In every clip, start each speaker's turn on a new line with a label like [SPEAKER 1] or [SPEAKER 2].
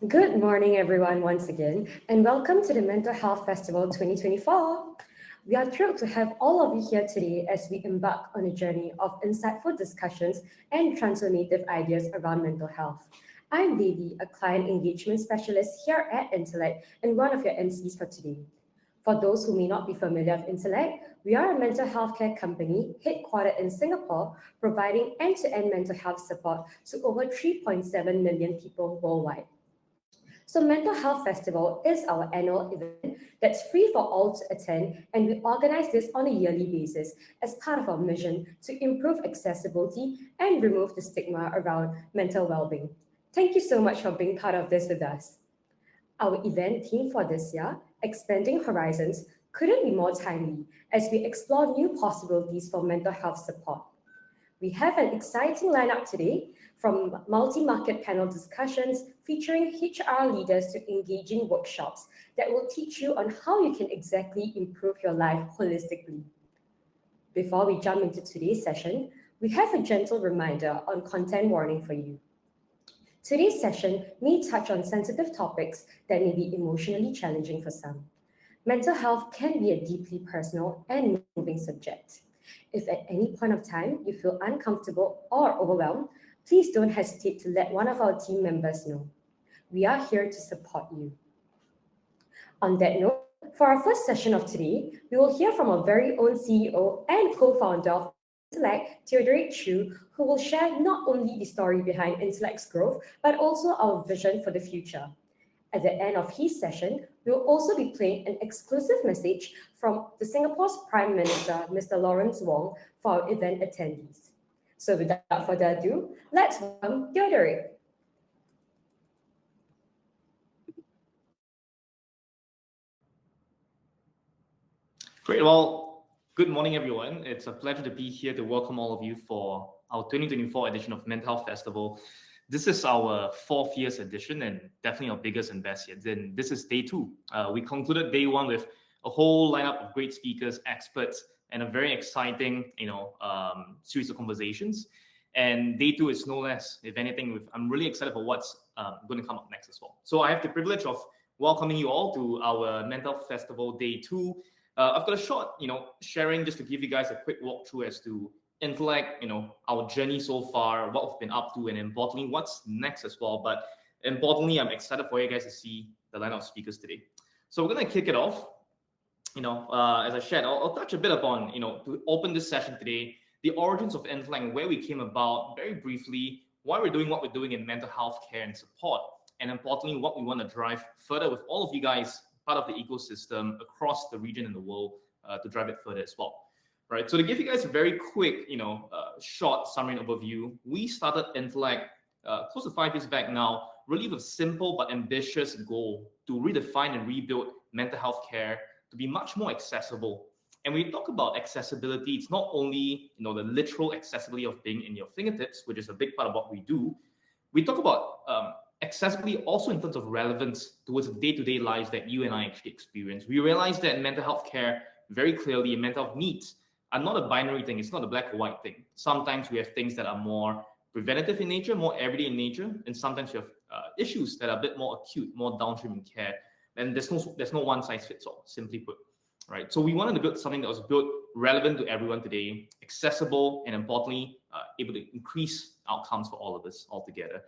[SPEAKER 1] Good morning, everyone, once again, and welcome to the Mental Health Festival 2024. We are thrilled to have all of you here today as we embark on a journey of insightful discussions and transformative ideas around mental health. I'm Devi, a client engagement specialist here at Intellect and one of your MCs for today. For those who may not be familiar with Intellect, we are a mental health care company headquartered in Singapore, providing end-to-end mental health support to over 3.7 million people worldwide. So Mental Health Festival is our annual event that's free for all to attend, and we organize this on a yearly basis as part of our mission to improve accessibility and remove the stigma around mental well-being. Thank you so much for being part of this with us. Our event theme for this year, Expanding Horizons, couldn't be more timely as we explore new possibilities for mental health support. We have an exciting lineup today, from multi-market panel discussions featuring HR leaders to engaging workshops that will teach you on how you can exactly improve your life holistically. Before we jump into today's session, we have a gentle reminder on content warning for you. Today's session may touch on sensitive topics that may be emotionally challenging for some. Mental health can be a deeply personal and moving subject. If at any point of time you feel uncomfortable or overwhelmed, please don't hesitate to let one of our team members know. We are here to support you. On that note, for our first session of today, we will hear from our very own CEO and co-founder of Intellect, Theodoric, who will share not only the story behind Intellect's growth, but also our vision for the future. At the end of his session, we will also be playing an exclusive message from Singapore's Prime Minister, Mr. Lawrence Wong, for our event attendees. So without further ado, let's welcome Theodoric.
[SPEAKER 2] Great. Well, good morning, everyone. It's a pleasure to be here to welcome all of you for our 2024 edition of Mental Health Festival. This is our 4th year's edition and definitely our biggest and best yet. Then this is day 2. We concluded day 1 with a whole lineup of great speakers, experts, and a very exciting, series of conversations. And day 2 is no less. If anything, I'm really excited for what's going to come up next as well. So I have the privilege of welcoming you all to our Mental Health Festival day 2. I've got a short, sharing just to give you guys a quick walkthrough as to Intellect, our journey so far, what we've been up to, and importantly, what's next as well. But importantly, I'm excited for you guys to see the lineup of speakers today. So we're going to kick it off. As I shared, I'll touch a bit upon, to open this session today, the origins of Intellect and where we came about, very briefly, why we're doing what we're doing in mental health care and support, and importantly, what we want to drive further with all of you guys, part of the ecosystem across the region and the world, to drive it further as well. Right. So to give you guys a very quick, short summary and overview, we started Intellect close to 5 years back now, really with a simple but ambitious goal to redefine and rebuild mental health care to be much more accessible. And when we talk about accessibility, it's not only the literal accessibility of being in your fingertips, which is a big part of what we do. We talk about accessibility also in terms of relevance towards the day-to-day lives that you and I actually experience. We realize that in mental health care, very clearly, mental health needs are not a binary thing. It's not a black or white thing. Sometimes we have things that are more preventative in nature, more everyday in nature, and sometimes you have issues that are a bit more acute, more downstream in care. And there's no one size fits all, simply put. Right. So we wanted to build something that was built relevant to everyone today, accessible, and importantly, able to increase outcomes for all of us altogether.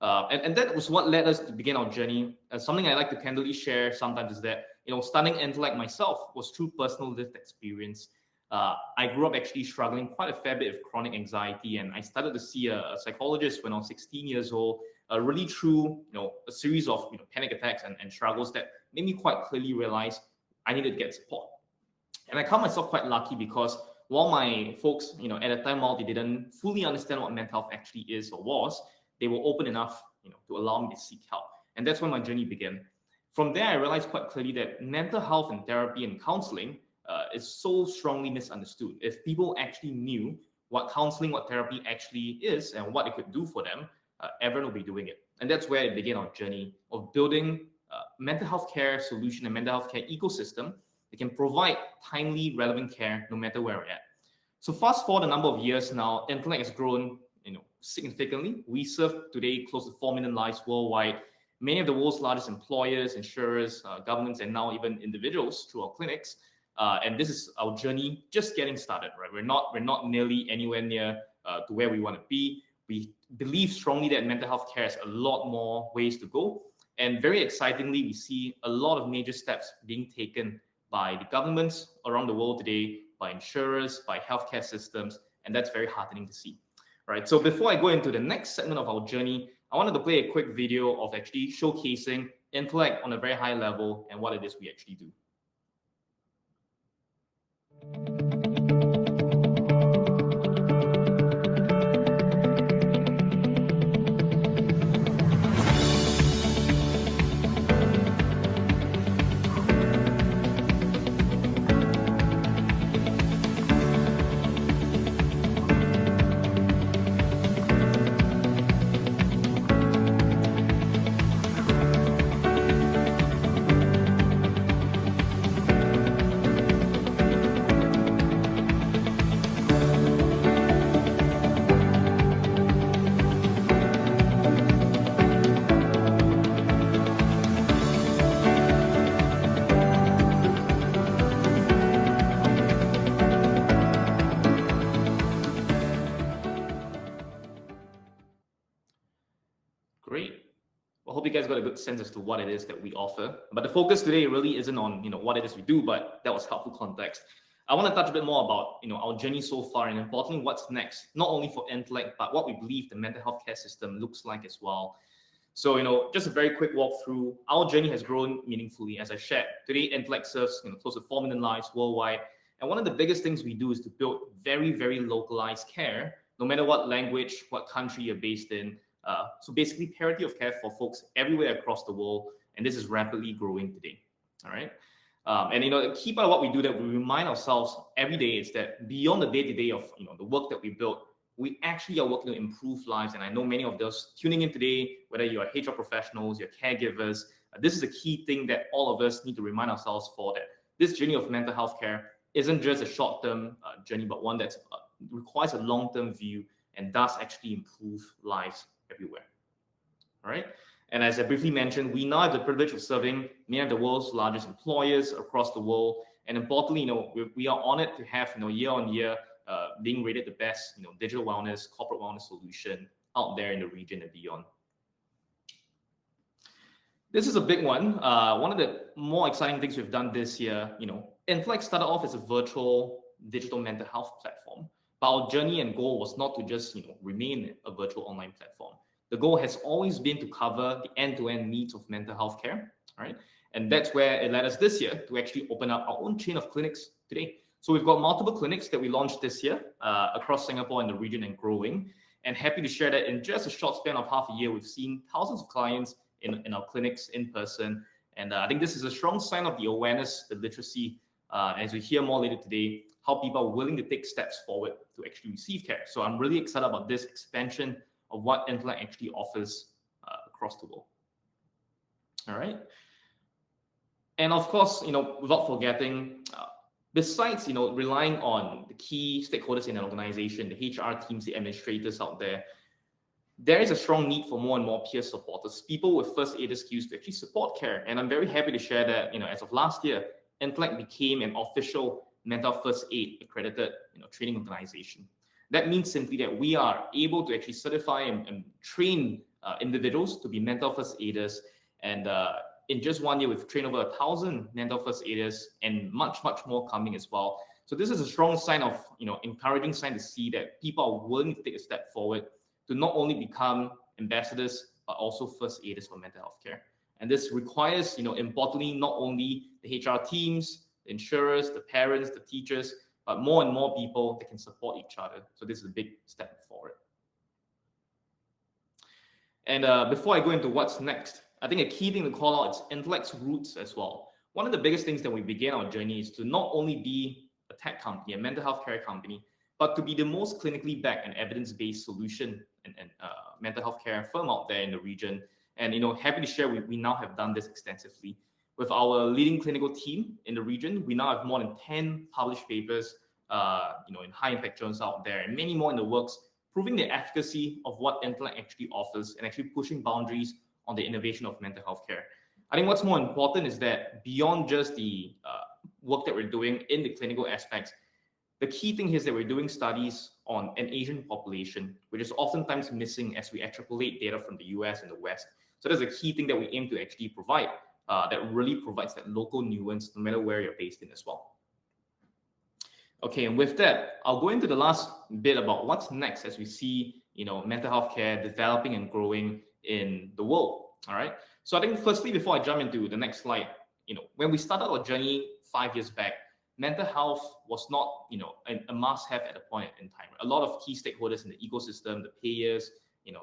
[SPEAKER 2] And that was what led us to begin our journey. Something I like to candidly share sometimes is that, starting Intellect myself was through personal lived experience. I grew up actually struggling quite a fair bit of chronic anxiety, and I started to see a psychologist when I was 16 years old, really through a series of panic attacks and struggles that made me quite clearly realize I needed to get support. And I count myself quite lucky because while my folks, at the time, while they didn't fully understand what mental health actually is or was, they were open enough, to allow me to seek help. And that's when my journey began. From there, I realized quite clearly that mental health and therapy and counseling is so strongly misunderstood. If people actually knew what counseling, what therapy actually is and what it could do for them, everyone will be doing it. And that's where it began our journey of building mental health care solution and mental health care ecosystem that can provide timely, relevant care no matter where we're at. So fast forward a number of years now, Intellect has grown significantly. We serve today close to 4 million lives worldwide. many of the world's largest employers, insurers, governments, and now even individuals through our clinics. And this is our journey just getting started, right? We're not nearly anywhere near to where we want to be. We believe strongly that mental health care has a lot more ways to go. And very excitingly, we see a lot of major steps being taken by the governments around the world today, by insurers, by healthcare systems, and that's very heartening to see. Right. So before I go into the next segment of our journey, I wanted to play a quick video of actually showcasing Intellect on a very high level and what it is we actually do. Great. Well, I hope you guys got a good sense as to what it is that we offer. But the focus today really isn't on what it is we do, but that was helpful context. I want to touch a bit more about our journey so far, and importantly, what's next, not only for Intellect, but what we believe the mental health care system looks like as well. So, just a very quick walkthrough. Our journey has grown meaningfully, as I shared. Today, Intellect serves close to 4 million lives worldwide. And one of the biggest things we do is to build very, very localized care, no matter what language, what country you're based in. So basically parity of care for folks everywhere across the world, and this is rapidly growing today. All right. And the key part of what we do that we remind ourselves every day is that beyond the day-to-day of the work that we built, we actually are working to improve lives. And I know many of those tuning in today, whether you're HR professionals, you're caregivers, this is a key thing that all of us need to remind ourselves for, that this journey of mental health care isn't just a short-term journey, but one that requires a long-term view and does actually improve lives everywhere. All right. And as I briefly mentioned, we now have the privilege of serving many of the world's largest employers across the world. And importantly, we are honored to have, year on year, being rated the best, digital wellness, corporate wellness solution out there in the region and beyond. This is a big one. One of the more exciting things we've done this year, Intellect started off as a virtual digital mental health platform. But our journey and goal was not to just remain a virtual online platform. The goal has always been to cover the end-to-end needs of mental health care, right? And that's where it led us this year to actually open up our own chain of clinics today. So we've got multiple clinics that we launched this year across Singapore and the region and growing. And happy to share that in just a short span of half a year, we've seen thousands of clients in our clinics in person. And I think this is a strong sign of the awareness, the literacy, as we hear more later today, how people are willing to take steps forward to actually receive care. So I'm really excited about this expansion of what Intellect actually offers across the world. All right. And of course, without forgetting, besides, relying on the key stakeholders in an organization, the HR teams, the administrators out there, there is a strong need for more and more peer supporters, people with first aider skills to actually support care. And I'm very happy to share that, as of last year, Intellect became an official mental first aid accredited training organization. That means simply that we are able to actually certify and train individuals to be mental first aiders. And in just 1 year, we've trained over 1,000 mental first aiders and much, much more coming as well. So this is a strong sign of, encouraging sign to see that people are willing to take a step forward to not only become ambassadors, but also first aiders for mental health care. And this requires, importantly, not only the HR teams, the insurers, the parents, the teachers, but more and more people that can support each other. So this is a big step forward. And before I go into what's next, I think a key thing to call out is Intellect's roots as well. One of the biggest things that we began our journey is to not only be a tech company, a mental health care company, but to be the most clinically backed and evidence-based solution and mental health care firm out there in the region. And happy to share we now have done this extensively. With our leading clinical team in the region, we now have more than 10 published papers, in high impact journals out there, and many more in the works, proving the efficacy of what Intellect actually offers and actually pushing boundaries on the innovation of mental health care. I think what's more important is that beyond just the work that we're doing in the clinical aspects, the key thing here is that we're doing studies on an Asian population, which is oftentimes missing as we extrapolate data from the US and the West. So that's a key thing that we aim to actually provide that really provides that local nuance no matter where you're based in as well. Okay, and with that, I'll go into the last bit about what's next as we see, mental health care developing and growing in the world. All right. So I think firstly, before I jump into the next slide, when we started our journey 5 years back, mental health was not, a must-have at a point in time. A lot of key stakeholders in the ecosystem, the payers,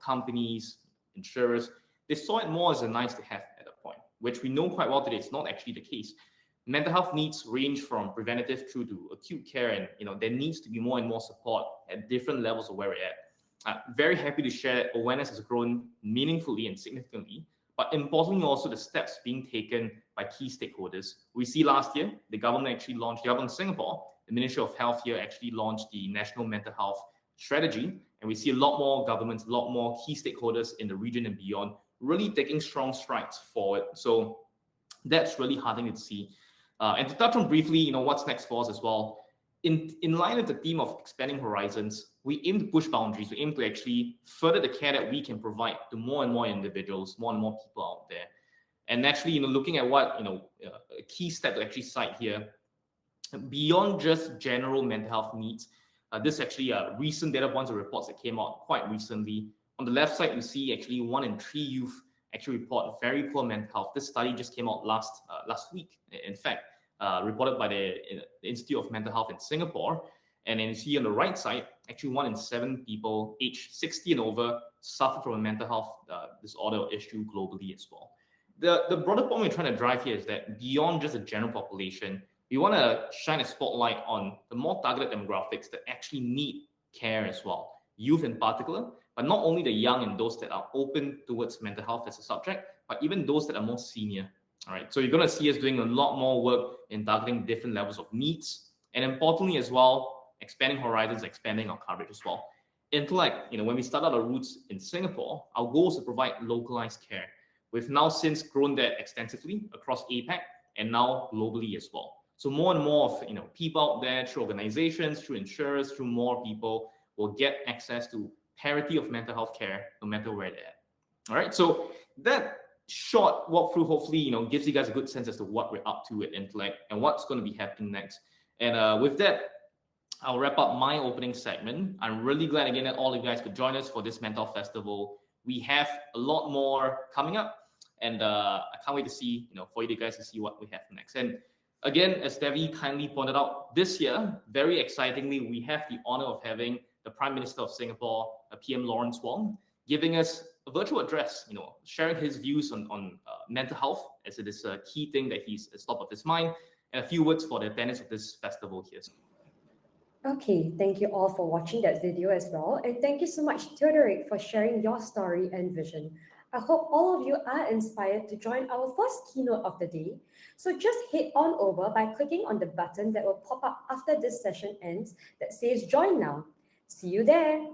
[SPEAKER 2] companies, insurers, they saw it more as a nice-to-have at a point, which we know quite well today is not actually the case. Mental health needs range from preventative through to acute care, and there needs to be more and more support at different levels of where we're at. Very happy to share that awareness has grown meaningfully and significantly, but importantly also the steps being taken by key stakeholders. We see last year, the government of Singapore, the Ministry of Health here actually launched the National Mental Health Strategy, and we see a lot more governments, a lot more key stakeholders in the region and beyond really taking strong strides forward. So that's really heartening to see. And to touch on briefly, what's next for us as well. In line with the theme of expanding horizons, we aim to push boundaries. We aim to actually further the care that we can provide to more and more individuals, more and more people out there. And naturally, looking at what, a key step to actually cite here, beyond just general mental health needs, this actually recent data points or reports that came out quite recently. On the left side, you see actually 1 in 3 youth actually report very poor mental health. This study just came out last week, in fact, reported by the Institute of Mental Health in Singapore. And then you see on the right side, actually 1 in 7 people aged 60 and over suffer from a mental health disorder or issue globally as well. The broader point we're trying to drive here is that beyond just the general population, we want to shine a spotlight on the more targeted demographics that actually need care as well. Youth in particular, but not only the young and those that are open towards mental health as a subject, but even those that are more senior. All right. So you're going to see us doing a lot more work in targeting different levels of needs. And importantly as well, expanding horizons, expanding our coverage as well. Intellect, when we started our roots in Singapore, our goal is to provide localized care. We've now since grown that extensively across APAC and now globally as well. So more and more of people out there through organizations, through insurers, through more people will get access to parity of mental health care no matter where they're at. All right. So that short walkthrough hopefully gives you guys a good sense as to what we're up to at Intellect and what's going to be happening next. And with that, I'll wrap up my opening segment. I'm really glad again that all of you guys could join us for this mental health festival. We have a lot more coming up, and I can't wait to see for you guys to see what we have next. And again, as Devi kindly pointed out, this year, very excitingly, we have the honor of having the Prime Minister of Singapore, PM Lawrence Wong, giving us a virtual address, sharing his views on mental health, as it is a key thing that he's at the top of his mind, and a few words for the attendance of this festival here.
[SPEAKER 1] Okay, thank you all for watching that video as well. And thank you so much, Theodoric, for sharing your story and vision. I hope all of you are inspired to join our first keynote of the day. So just head on over by clicking on the button that will pop up after this session ends that says join now. See you there.